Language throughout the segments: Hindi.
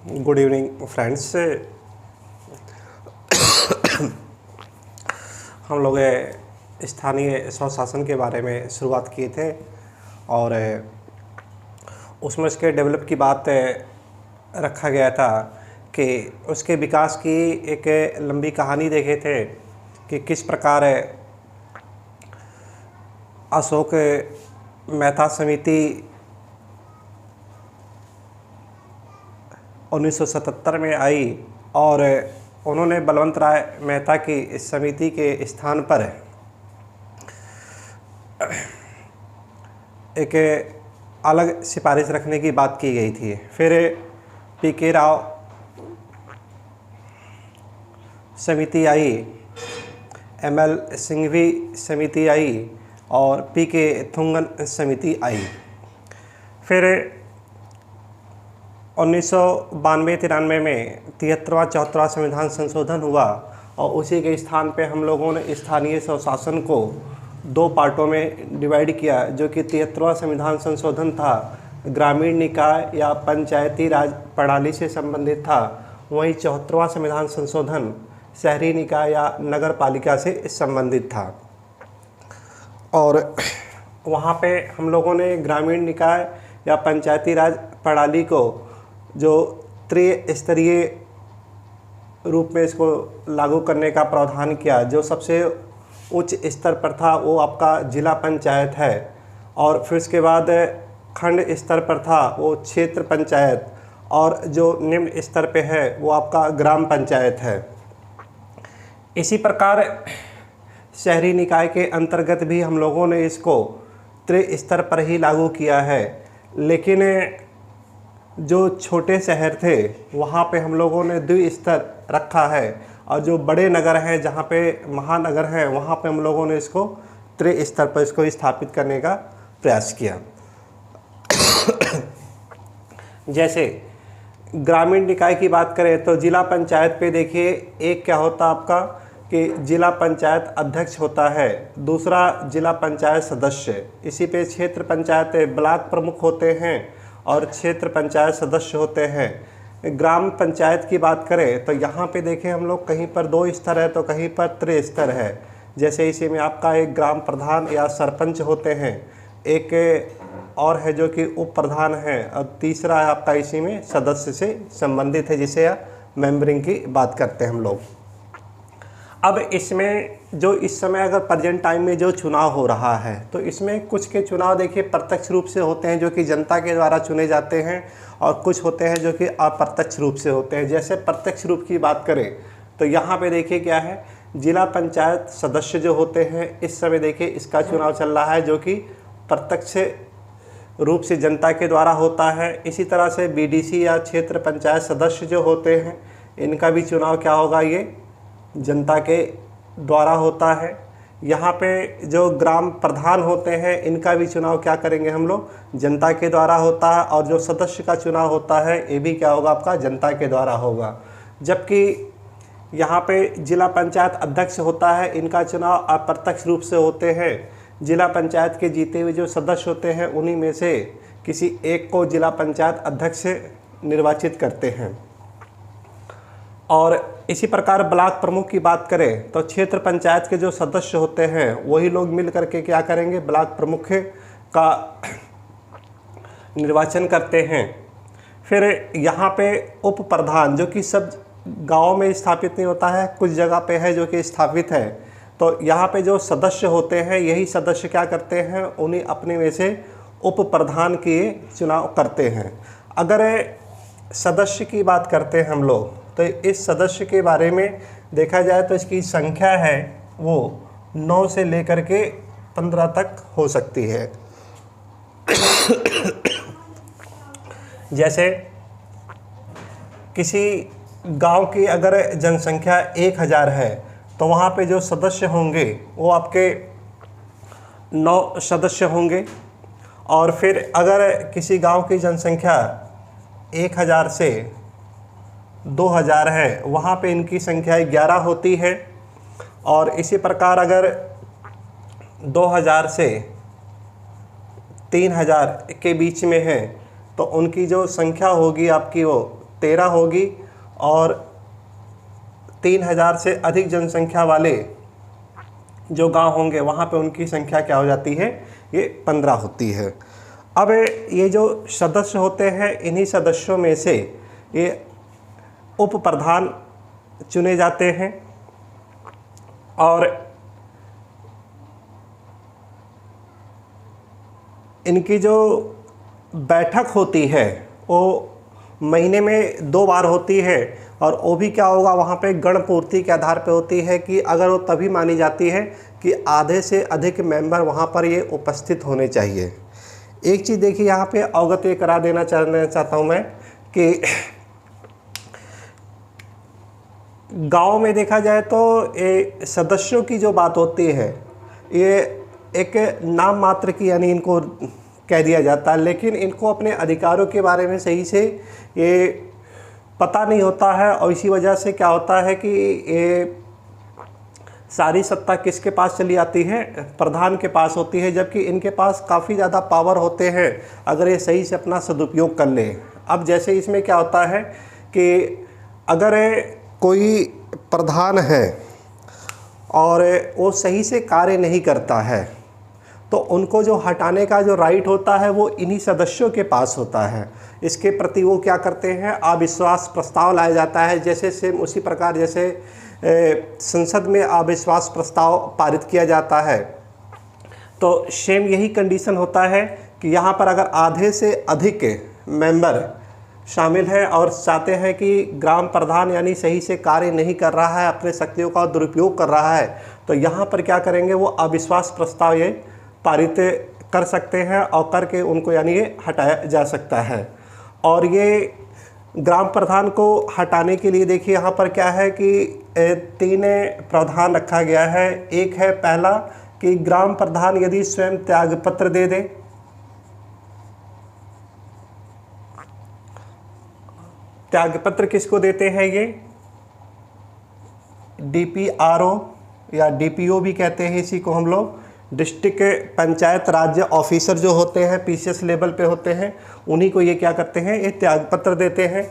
Good evening friends. हम लोग स्थानीय स्वशासन के बारे में शुरुआत किए थे और उसमें उसके डेवलप की बात रखा गया था कि उसके विकास की एक लंबी कहानी देखे थे कि किस प्रकार अशोक मेहता समिति 1977 में आई और उन्होंने बलवंत राय मेहता की इस समिति के स्थान पर एक अलग सिफारिश रखने की बात की गई थी। फिर पी.के. राव समिति आई, एम.एल. सिंघवी समिति आई और पी.के. थुंगन समिति आई। फिर 1992-93 में 73वां 74वां संविधान संशोधन हुआ और उसी के स्थान पे हम लोगों ने स्थानीय स्वशासन को दो पार्टों में डिवाइड किया, जो कि 73वां संविधान संशोधन था ग्रामीण निकाय या पंचायती राज प्रणाली से संबंधित था, वहीं 74वां संविधान संशोधन शहरी निकाय या नगर पालिका से संबंधित था। और वहाँ पे हम लोगों ने ग्रामीण निकाय या पंचायती राज प्रणाली को जो त्रिस्तरीय रूप में इसको लागू करने का प्रावधान किया। जो सबसे उच्च स्तर पर था वो आपका जिला पंचायत है और फिर उसके बाद खंड स्तर पर था वो क्षेत्र पंचायत और जो निम्न स्तर पे है वो आपका ग्राम पंचायत है। इसी प्रकार शहरी निकाय के अंतर्गत भी हम लोगों ने इसको त्रिस्तर पर ही लागू किया है, लेकिन जो छोटे शहर थे वहाँ पे हम लोगों ने द्विस्तर रखा है और जो बड़े नगर हैं जहाँ पे महानगर हैं वहाँ पे हम लोगों ने इसको त्रिस्तर पर इसको स्थापित करने का प्रयास किया। जैसे ग्रामीण निकाय की बात करें तो जिला पंचायत पे देखिए, एक क्या होता आपका कि जिला पंचायत अध्यक्ष होता है, दूसरा जिला पंचायत सदस्य, इसी पे क्षेत्र पंचायत ब्लॉक प्रमुख होते हैं और क्षेत्र पंचायत सदस्य होते हैं। ग्राम पंचायत की बात करें तो यहाँ पे देखें हम लोग कहीं पर दो स्तर है तो कहीं पर त्रिस्तर है। जैसे इसी में आपका एक ग्राम प्रधान या सरपंच होते हैं, एक और है जो कि उप प्रधान है और तीसरा है आपका इसी में सदस्य से संबंधित है, जिसे मेंबरिंग की बात करते हैं हम लोग। अब इसमें जो इस समय अगर प्रेजेंट टाइम में जो चुनाव हो रहा है तो इसमें कुछ के चुनाव देखिए प्रत्यक्ष रूप से होते हैं जो कि जनता के द्वारा चुने जाते हैं और कुछ होते हैं जो कि अप्रत्यक्ष रूप से होते हैं। जैसे प्रत्यक्ष रूप की बात करें तो यहाँ पे देखिए क्या है, जिला पंचायत सदस्य जो होते हैं इस समय देखिए इसका चुनाव चल रहा है जो कि प्रत्यक्ष रूप से जनता के द्वारा होता है। इसी तरह से बीडीसी या क्षेत्र पंचायत सदस्य जो होते हैं इनका भी चुनाव क्या होगा, ये जनता के द्वारा होता है। यहाँ पे जो ग्राम प्रधान होते हैं इनका भी चुनाव क्या करेंगे हम लोग, जनता के द्वारा होता है और जो सदस्य का चुनाव होता है ये भी क्या होगा आपका जनता के द्वारा होगा। जबकि यहाँ पे जिला पंचायत अध्यक्ष होता है, इनका चुनाव अप्रत्यक्ष रूप से होते हैं। जिला पंचायत के जीते हुए जो सदस्य होते हैं उन्हीं में से किसी एक को जिला पंचायत अध्यक्ष निर्वाचित करते हैं। और इसी प्रकार ब्लॉक प्रमुख की बात करें तो क्षेत्र पंचायत के जो सदस्य होते हैं वही लोग मिल करके क्या करेंगे, ब्लॉक प्रमुख का निर्वाचन करते हैं। फिर यहाँ पे उप प्रधान जो कि सब गाँव में स्थापित नहीं होता है, कुछ जगह पे है जो कि स्थापित है, तो यहाँ पे जो सदस्य होते हैं यही सदस्य क्या करते हैं, उन्हीं अपने में से उप प्रधान के चुनाव करते हैं। अगर सदस्य की बात करते हैं हम लोग तो इस सदस्य के बारे में देखा जाए तो इसकी संख्या है वो 9 से लेकर के 15 तक हो सकती है। जैसे किसी गांव की अगर जनसंख्या 1000 है तो वहाँ पे जो सदस्य होंगे वो आपके 9 सदस्य होंगे। और फिर अगर किसी गांव की जनसंख्या 1000 से 2000 है वहाँ पे इनकी संख्या 11 होती है। और इसी प्रकार अगर 2000 से 3000 के बीच में है तो उनकी जो संख्या होगी आपकी वो 13 होगी और 3000 से अधिक जनसंख्या वाले जो गांव होंगे वहाँ पे उनकी संख्या क्या हो जाती है, ये 15 होती है। अब ये जो सदस्य होते हैं, इन्हीं सदस्यों में से ये उप प्रधान चुने जाते हैं और इनकी जो बैठक होती है वो महीने में 2 बार होती है और वो भी क्या होगा, वहाँ पे गणपूर्ति के आधार पे होती है कि अगर वो तभी मानी जाती है कि आधे से अधिक मेंबर वहाँ पर ये उपस्थित होने चाहिए। एक चीज़ देखिए यहाँ पे अवगत ये करा देना चाहता हूँ मैं कि गांव में देखा जाए तो ये सदस्यों की जो बात होती है ये एक नाम मात्र की, यानी इनको कह दिया जाता है, लेकिन इनको अपने अधिकारों के बारे में सही से ये पता नहीं होता है और इसी वजह से क्या होता है कि ये सारी सत्ता किसके पास चली आती है, प्रधान के पास होती है, जबकि इनके पास काफ़ी ज़्यादा पावर होते हैं अगर ये सही से अपना सदुपयोग कर ले। अब जैसे इसमें क्या होता है कि अगर कोई प्रधान है और वो सही से कार्य नहीं करता है तो उनको जो हटाने का जो राइट होता है वो इन्हीं सदस्यों के पास होता है। इसके प्रति वो क्या करते हैं, अविश्वास प्रस्ताव लाया जाता है। जैसे सेम उसी प्रकार जैसे संसद में अविश्वास प्रस्ताव पारित किया जाता है तो सेम यही कंडीशन होता है कि यहाँ पर अगर आधे से अधिक मेंबर शामिल हैं और चाहते हैं कि ग्राम प्रधान यानी सही से कार्य नहीं कर रहा है, अपने शक्तियों का दुरुपयोग कर रहा है, तो यहाँ पर क्या करेंगे, वो अविश्वास प्रस्ताव ये पारित कर सकते हैं और करके उनको यानी ये हटाया जा सकता है। और ये ग्राम प्रधान को हटाने के लिए देखिए यहाँ पर क्या है कि 3 प्रावधान रखा गया है। एक है पहला कि ग्राम प्रधान यदि स्वयं त्यागपत्र दे दे, त्यागपत्र किसको देते हैं, ये डीपीआरओ या डीपीओ भी कहते हैं इसी को हम लोग, डिस्ट्रिक्ट पंचायत राज्य ऑफिसर जो होते हैं पीसीएस लेवल पे होते हैं, उन्हीं को ये क्या करते हैं, ये त्यागपत्र देते हैं।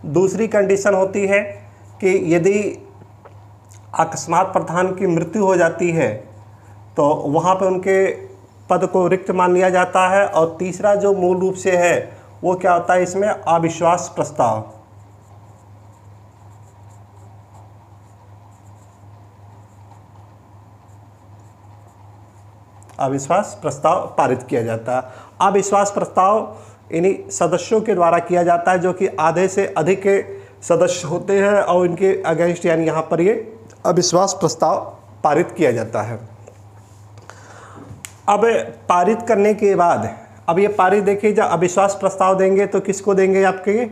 दूसरी कंडीशन होती है कि यदि अकस्मात प्रधान की मृत्यु हो जाती है तो वहाँ पे उनके पद को रिक्त मान लिया जाता है। और तीसरा जो मूल रूप से है वो क्या होता है, इसमें अविश्वास प्रस्ताव, अविश्वास प्रस्ताव पारित किया जाता है। अविश्वास प्रस्ताव इन्हीं सदस्यों के द्वारा किया जाता है जो कि आधे से अधिक सदस्य होते हैं और इनके अगेंस्ट यानी यहाँ पर ये अविश्वास प्रस्ताव पारित किया जाता है। अब पारित करने के बाद अब ये पारित देखिए, जब अविश्वास प्रस्ताव देंगे तो किसको देंगे, आपके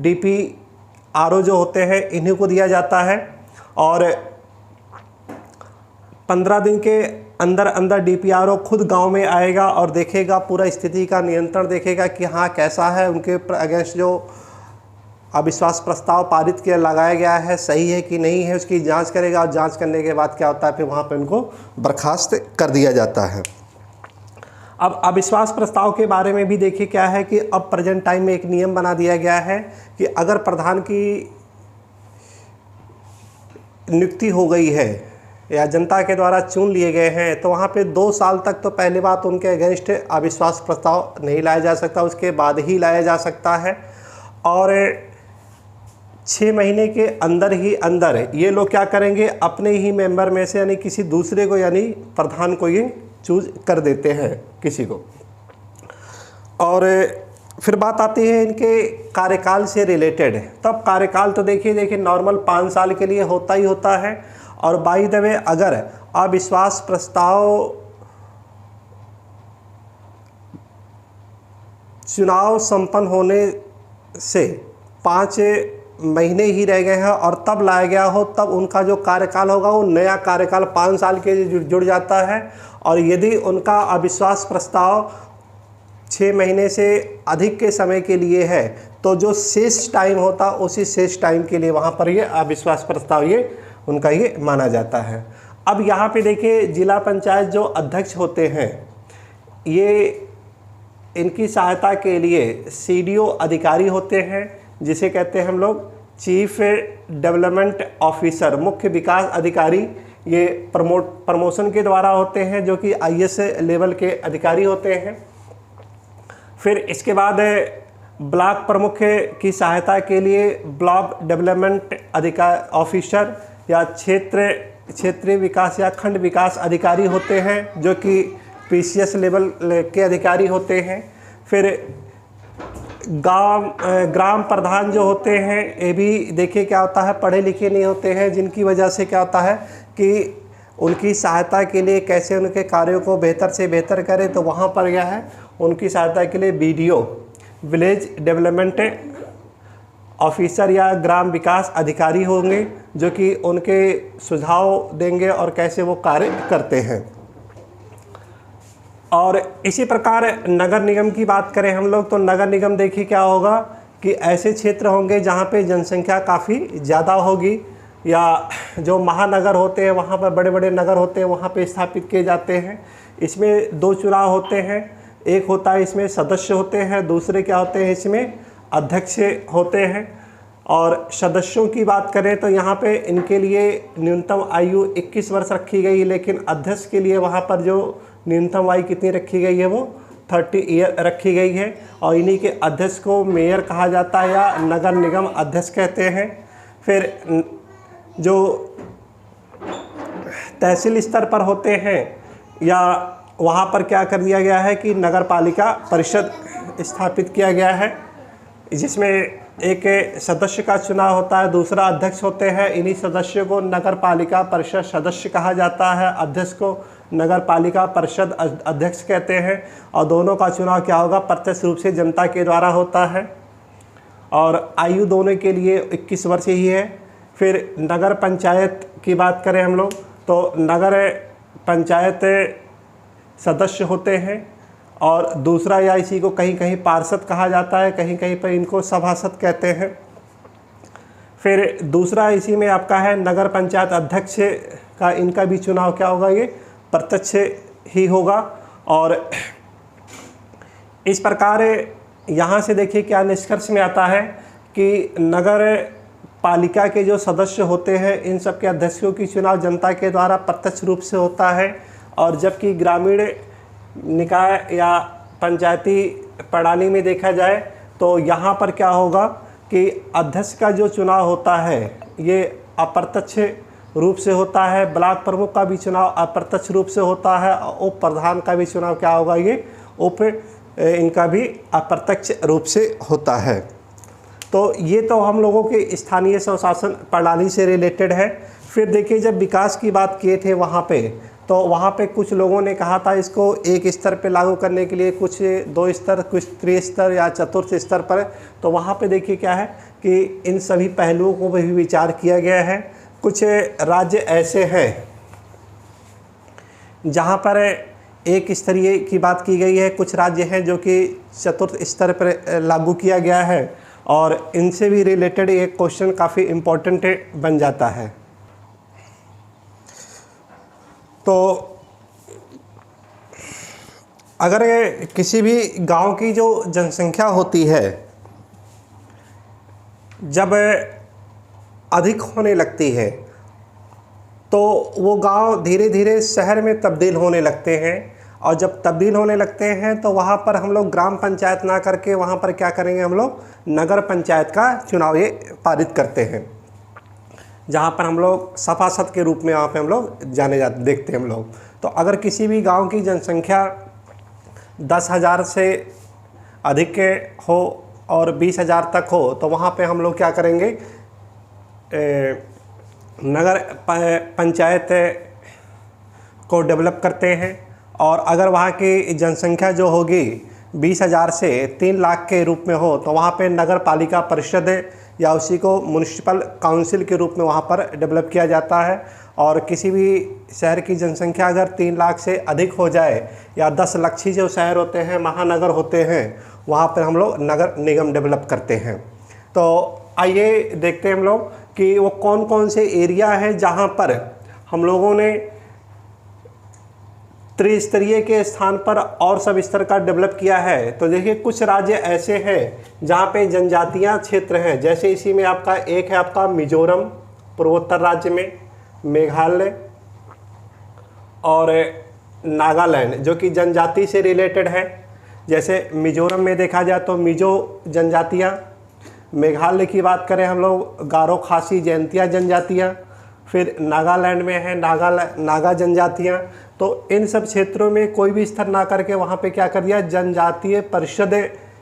डीपीआरओ जो होते हैं इन्हीं को दिया जाता है। और 15 दिन के अंदर अंदर डीपीआरओ खुद गांव में आएगा और देखेगा, पूरा स्थिति का नियंत्रण देखेगा कि हाँ कैसा है, उनके अगेंस्ट जो अविश्वास प्रस्ताव पारित किया लगाया गया है सही है कि नहीं है, उसकी जांच करेगा। और जांच करने के बाद क्या होता है, फिर वहाँ पे उनको बर्खास्त कर दिया जाता है। अब अविश्वास प्रस्ताव के बारे में भी देखिए क्या है कि अब प्रेजेंट टाइम में एक नियम बना दिया गया है कि अगर प्रधान की नियुक्ति हो गई है या जनता के द्वारा चुन लिए गए हैं तो वहाँ पे 2 साल तक तो पहली बात उनके अगेंस्ट अविश्वास प्रस्ताव नहीं लाया जा सकता, उसके बाद ही लाया जा सकता है। और 6 महीने के अंदर ही अंदर ये लोग क्या करेंगे, अपने ही मेंबर में से यानी किसी दूसरे को यानी प्रधान को ये चूज कर देते हैं किसी को। और फिर बात आती है इनके कार्यकाल से रिलेटेड। तब कार्यकाल तो देखिए नॉर्मल 5 साल के लिए होता ही होता है। और बाय द वे अगर अविश्वास प्रस्ताव चुनाव संपन्न होने से 5 महीने ही रह गए हैं और तब लाया गया हो, तब उनका जो कार्यकाल होगा वो नया कार्यकाल 5 साल के लिए जुड़ जाता है। और यदि उनका अविश्वास प्रस्ताव 6 महीने से अधिक के समय के लिए है तो जो शेष टाइम होता उसी शेष टाइम के लिए वहाँ पर ये अविश्वास प्रस्ताव ये उनका ये माना जाता है। अब यहाँ पे देखिए जिला पंचायत जो अध्यक्ष होते हैं ये इनकी सहायता के लिए CDO अधिकारी होते हैं, जिसे कहते हैं हम लोग चीफ डेवलपमेंट ऑफिसर, मुख्य विकास अधिकारी। ये प्रमोशन के द्वारा होते हैं, जो कि IS लेवल के अधिकारी होते हैं। फिर इसके बाद ब्लॉक प्रमुख की सहायता के लिए ब्लॉक डेवलपमेंट अधिकार ऑफिसर या क्षेत्रीय विकास या खंड विकास अधिकारी होते हैं, जो कि PCS लेवल के अधिकारी होते हैं। फिर ग्राम प्रधान जो होते हैं, ये भी देखिए क्या होता है, पढ़े लिखे नहीं होते हैं, जिनकी वजह से क्या होता है कि उनकी सहायता के लिए कैसे उनके कार्यों को बेहतर से बेहतर करें, तो वहाँ पर क्या है, उनकी सहायता के लिए BDO विलेज डेवलपमेंट ऑफिसर या ग्राम विकास अधिकारी होंगे, जो कि उनके सुझाव देंगे और कैसे वो कार्य करते हैं। और इसी प्रकार नगर निगम की बात करें हम लोग, तो नगर निगम देखिए क्या होगा कि ऐसे क्षेत्र होंगे जहाँ पे जनसंख्या काफ़ी ज़्यादा होगी, या जो महानगर होते हैं वहाँ पर बड़े बड़े नगर होते हैं वहाँ पे स्थापित किए जाते हैं। इसमें 2 चुनाव होते हैं, एक होता है इसमें सदस्य होते हैं, दूसरे क्या होते हैं इसमें अध्यक्ष होते हैं। और सदस्यों की बात करें तो यहाँ पे इनके लिए न्यूनतम आयु 21 वर्ष रखी गई है, लेकिन अध्यक्ष के लिए वहाँ पर जो न्यूनतम आयु कितनी रखी गई है, वो 30 ईयर रखी गई है। और इन्हीं के अध्यक्ष को मेयर कहा जाता है या नगर निगम अध्यक्ष कहते हैं। फिर जो तहसील स्तर पर होते हैं, या वहाँ पर क्या कर दिया गया है कि नगर पालिका परिषद स्थापित किया गया है, जिसमें एक सदस्य का चुनाव होता है, दूसरा अध्यक्ष होते हैं। इन्हीं सदस्यों को नगर पालिका परिषद सदस्य कहा जाता है, अध्यक्ष को नगर पालिका परिषद अध्यक्ष कहते हैं। और दोनों का चुनाव क्या होगा, प्रत्यक्ष रूप से जनता के द्वारा होता है। और आयु दोनों के लिए 21 वर्ष ही है। फिर नगर पंचायत की बात करें हम लोग, तो नगर पंचायत सदस्य होते हैं, और दूसरा या इसी को कहीं कहीं पार्षद कहा जाता है, कहीं कहीं पर इनको सभासद कहते हैं। फिर दूसरा इसी में आपका है नगर पंचायत अध्यक्ष का, इनका भी चुनाव क्या होगा, ये प्रत्यक्ष ही होगा। और इस प्रकार यहाँ से देखिए क्या निष्कर्ष में आता है कि नगर पालिका के जो सदस्य होते हैं, इन सब के अध्यक्षों की चुनाव जनता के द्वारा प्रत्यक्ष रूप से होता है। और जबकि ग्रामीण निकाय या पंचायती प्रणाली में देखा जाए तो यहाँ पर क्या होगा कि अध्यक्ष का जो चुनाव होता है ये अप्रत्यक्ष रूप से होता है, ब्लॉक प्रमुख का भी चुनाव अप्रत्यक्ष रूप से होता है, और उप प्रधान का भी चुनाव क्या होगा, ये इनका भी अप्रत्यक्ष रूप से होता है। तो ये तो हम लोगों के स्थानीय स्वशासन प्रणाली से रिलेटेड है। फिर देखिए जब विकास की बात किए थे वहाँ पे, तो वहाँ पे कुछ लोगों ने कहा था इसको एक स्तर पे लागू करने के लिए, कुछ 2 स्तर, कुछ त्रिस्तर या चतुर्थ स्तर पर। तो वहाँ पे देखिए क्या है कि इन सभी पहलुओं को भी विचार किया गया है। कुछ राज्य ऐसे हैं जहाँ पर एक स्तरीय की बात की गई है, कुछ राज्य हैं जो कि चतुर्थ स्तर पर लागू किया गया है, और इनसे भी रिलेटेड एक क्वेश्चन काफ़ी इम्पोर्टेंट बन जाता है। तो अगर किसी भी गांव की जो जनसंख्या होती है जब अधिक होने लगती है, तो वो गांव धीरे धीरे शहर में तब्दील होने लगते हैं। और जब तब्दील होने लगते हैं तो वहाँ पर हम लोग ग्राम पंचायत ना करके वहाँ पर क्या करेंगे, हम लोग नगर पंचायत का चुनाव ये पारित करते हैं, जहाँ पर हम लोग सभासद के रूप में वहाँ पे हम लोग देखते हैं हम लोग। तो अगर किसी भी गांव की जनसंख्या 10,000 से अधिक हो और 20,000 तक हो, तो वहाँ पे हम लोग क्या करेंगे, नगर पंचायत को डेवलप करते हैं। और अगर वहाँ की जनसंख्या जो होगी 20,000 से 3 लाख के रूप में हो, तो वहाँ पे नगर पालिका परिषद या उसी को म्युनिसिपल काउंसिल के रूप में वहाँ पर डेवलप किया जाता है। और किसी भी शहर की जनसंख्या अगर 3 लाख से अधिक हो जाए, या 10 लक्षी जो शहर होते हैं, महानगर होते हैं, वहाँ पर हम लोग नगर निगम डेवलप करते हैं। तो आइए देखते हैं हम लोग कि वो कौन कौन से एरिया हैं जहाँ पर हम लोगों ने त्रिस्तरीय के स्थान पर और सब स्तर का डेवलप किया है। तो देखिए कुछ राज्य ऐसे हैं जहाँ पे जनजातियाँ क्षेत्र हैं, जैसे इसी में आपका एक है आपका मिजोरम पूर्वोत्तर राज्य में, मेघालय और नागालैंड जो कि जनजाति से रिलेटेड है। जैसे मिजोरम में देखा जाए तो मिजो जनजातियाँ, मेघालय की बात करें हम लोग गारो खासी जयंतिया जनजातियाँ, फिर नागालैंड में है नागा जनजातियाँ। तो इन सब क्षेत्रों में कोई भी स्तर ना करके वहाँ पे क्या कर दिया, जनजातीय परिषद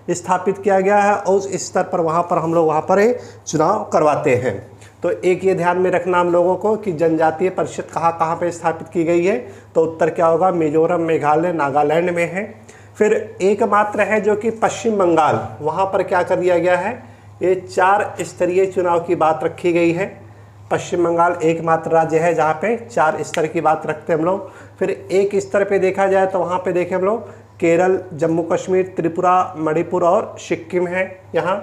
स्थापित किया गया है और उस स्तर पर वहाँ पर हम लोग वहाँ पर चुनाव करवाते हैं। तो एक ये ध्यान में रखना हम लोगों को कि जनजातीय परिषद कहाँ कहाँ पे स्थापित की गई है। तो उत्तर क्या होगा, मिजोरम, मेघालय, नागालैंड में है। फिर एकमात्र है जो कि पश्चिम बंगाल, वहाँ पर क्या कर दिया गया है, ये 4 स्तरीय चुनाव की बात रखी गई है। पश्चिम बंगाल एकमात्र राज्य है जहाँ पे 4 स्तर की बात रखते हैं हम लोग। फिर एक स्तर पे देखा जाए तो वहाँ पे देखें हम लोग केरल, जम्मू कश्मीर, त्रिपुरा, मणिपुर और सिक्किम है यहाँ।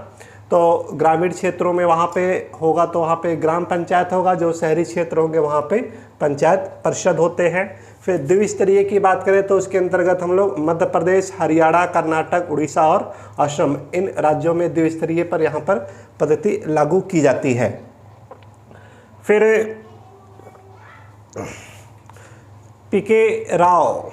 तो ग्रामीण क्षेत्रों में वहाँ पे होगा तो वहाँ पे ग्राम पंचायत होगा, जो शहरी क्षेत्र होंगे वहाँ पे पंचायत परिषद होते हैं। फिर द्विस्तरीय की बात करें तो उसके अंतर्गत हम लोग मध्य प्रदेश, हरियाणा, कर्नाटक, उड़ीसा और असम, इन राज्यों में द्विस्तरीय पर यहाँ पर पद्धति लागू की जाती है। फिर पीके राव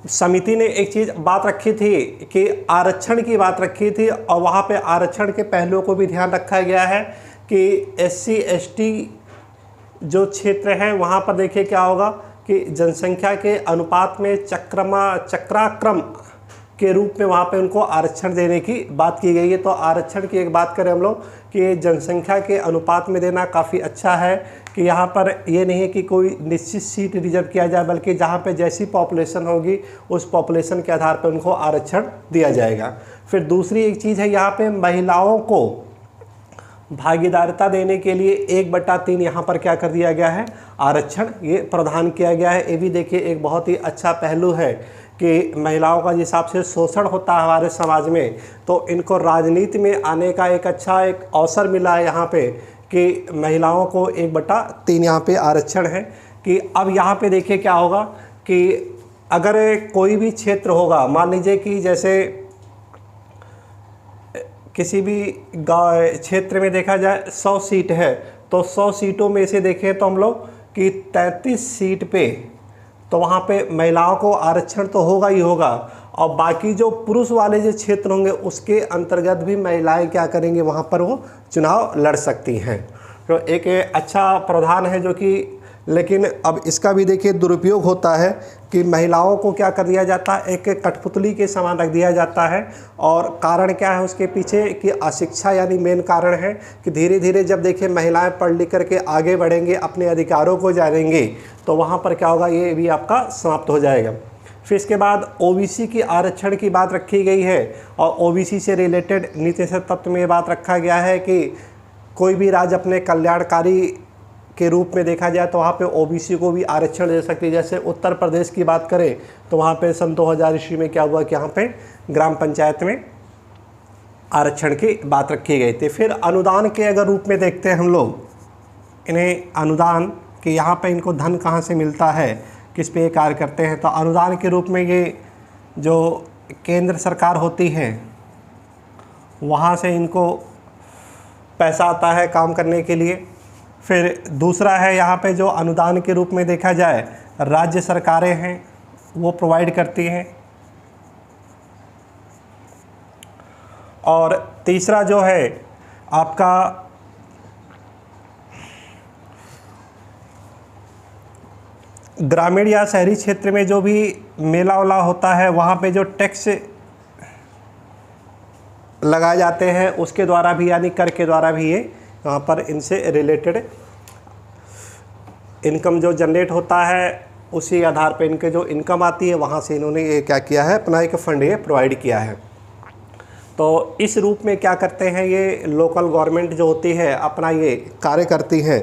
समिति ने एक चीज़ बात रखी थी कि आरक्षण की बात रखी थी और वहाँ पे आरक्षण के पहलुओं को भी ध्यान रखा गया है कि SC ST जो क्षेत्र हैं वहाँ पर देखिए क्या होगा कि जनसंख्या के अनुपात में चक्राक्रम के रूप में वहाँ पे उनको आरक्षण देने की बात की गई है। तो आरक्षण की एक बात करें हम लोग कि जनसंख्या के अनुपात में देना काफ़ी अच्छा है कि यहाँ पर ये नहीं है कि कोई निश्चित सीट रिजर्व किया जाए, बल्कि जहाँ पे जैसी पॉपुलेशन होगी उस पॉपुलेशन के आधार पर उनको आरक्षण दिया जाएगा। फिर दूसरी एक चीज़ है यहाँ पे महिलाओं को भागीदारिता देने के लिए 1/3 यहाँ पर क्या कर दिया गया है, आरक्षण ये प्रदान किया गया है। ये भी देखिए एक बहुत ही अच्छा पहलू है कि महिलाओं का जिस हिसाब से शोषण होता है हमारे समाज में, तो इनको राजनीति में आने का एक अच्छा एक अवसर मिला है यहाँ पे कि महिलाओं को 1/3 यहाँ पे आरक्षण है। कि अब यहाँ पे देखिए क्या होगा कि अगर कोई भी क्षेत्र होगा, मान लीजिए कि जैसे किसी भी गाँव क्षेत्र में देखा जाए 100 सीट है, तो 100 सीटों में से देखें तो हम लोग कि 33 सीट पे तो वहाँ पे महिलाओं को आरक्षण तो होगा ही होगा, और बाकी जो पुरुष वाले जो क्षेत्र होंगे उसके अंतर्गत भी महिलाएं क्या करेंगे, वहाँ पर वो चुनाव लड़ सकती हैं। तो एक अच्छा प्रावधान है जो कि, लेकिन अब इसका भी देखिए दुरुपयोग होता है कि महिलाओं को क्या कर दिया जाता है, एक कठपुतली के समान रख दिया जाता है। और कारण क्या है उसके पीछे कि अशिक्षा, यानी मेन कारण है कि धीरे धीरे जब देखिए महिलाएं पढ़ लिख करके आगे बढ़ेंगे, अपने अधिकारों को जानेंगे, तो वहाँ पर क्या होगा, ये भी आपका समाप्त हो जाएगा। फिर इसके बाद OBC की आरक्षण की बात रखी गई है और OBC से रिलेटेड नीति से तत्व में ये बात रखा गया है कि कोई भी राज्य अपने कल्याणकारी के रूप में देखा जाए तो वहाँ पे OBC को भी आरक्षण दे सकती है। जैसे उत्तर प्रदेश की बात करें तो वहाँ पे सन 2000 ईस्वी में क्या हुआ कि यहाँ पे ग्राम पंचायत में आरक्षण की बात रखी गई थी। फिर अनुदान के अगर रूप में देखते हैं हम लोग इन्हें, अनुदान कि यहाँ पे इनको धन कहाँ से मिलता है, किस पे ये कार्य करते हैं, तो अनुदान के रूप में ये जो केंद्र सरकार होती है वहाँ से इनको पैसा आता है काम करने के लिए। फिर दूसरा है यहाँ पे जो अनुदान के रूप में देखा जाए राज्य सरकारें हैं वो प्रोवाइड करती हैं। और तीसरा जो है आपका ग्रामीण या शहरी क्षेत्र में जो भी मेला वेला होता है वहाँ पे जो टैक्स लगाए जाते हैं उसके द्वारा भी, यानी कर के द्वारा भी ये यहाँ पर इनसे रिलेटेड इनकम जो जनरेट होता है उसी आधार पे इनके जो इनकम आती है वहाँ से इन्होंने ये क्या किया है, अपना एक फ़ंड ये प्रोवाइड किया है। तो इस रूप में क्या करते हैं ये लोकल गवर्नमेंट जो होती है अपना ये कार्य करती है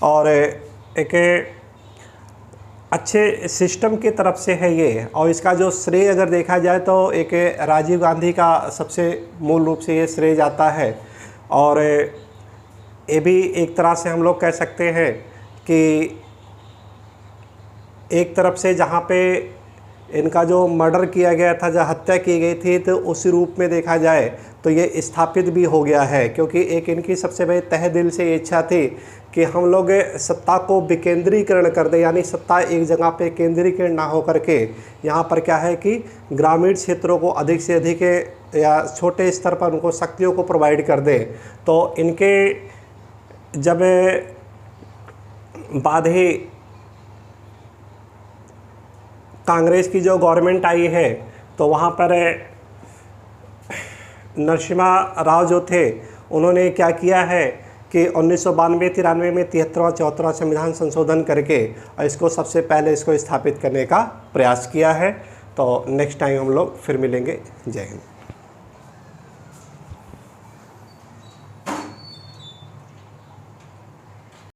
और एक अच्छे सिस्टम की तरफ से है ये। और इसका जो श्रेय अगर देखा जाए तो एक राजीव गांधी का सबसे मूल रूप से ये श्रेय जाता है। और ये भी एक तरह से हम लोग कह सकते हैं कि एक तरफ से जहाँ पे इनका जो मर्डर किया गया था, जो हत्या की गई थी, तो उसी रूप में देखा जाए तो ये स्थापित भी हो गया है, क्योंकि एक इनकी सबसे बड़ी तहे दिल से ये इच्छा थी कि हम लोग सत्ता को विकेंद्रीकरण कर दें, यानी सत्ता एक जगह पे केंद्रीकरण ना हो करके यहाँ पर क्या है कि ग्रामीण क्षेत्रों को अधिक से अधिक या छोटे स्तर पर उनको शक्तियों को प्रोवाइड कर दें। तो इनके जब बाद ही कांग्रेस की जो गवर्नमेंट आई है तो वहाँ पर नरसिम्हा राव जो थे उन्होंने क्या किया है कि 1992-93 में 73वां-74वां संविधान संशोधन करके और इसको सबसे पहले इसको स्थापित करने का प्रयास किया है। तो नेक्स्ट टाइम हम लोग फिर मिलेंगे। जय हिंद।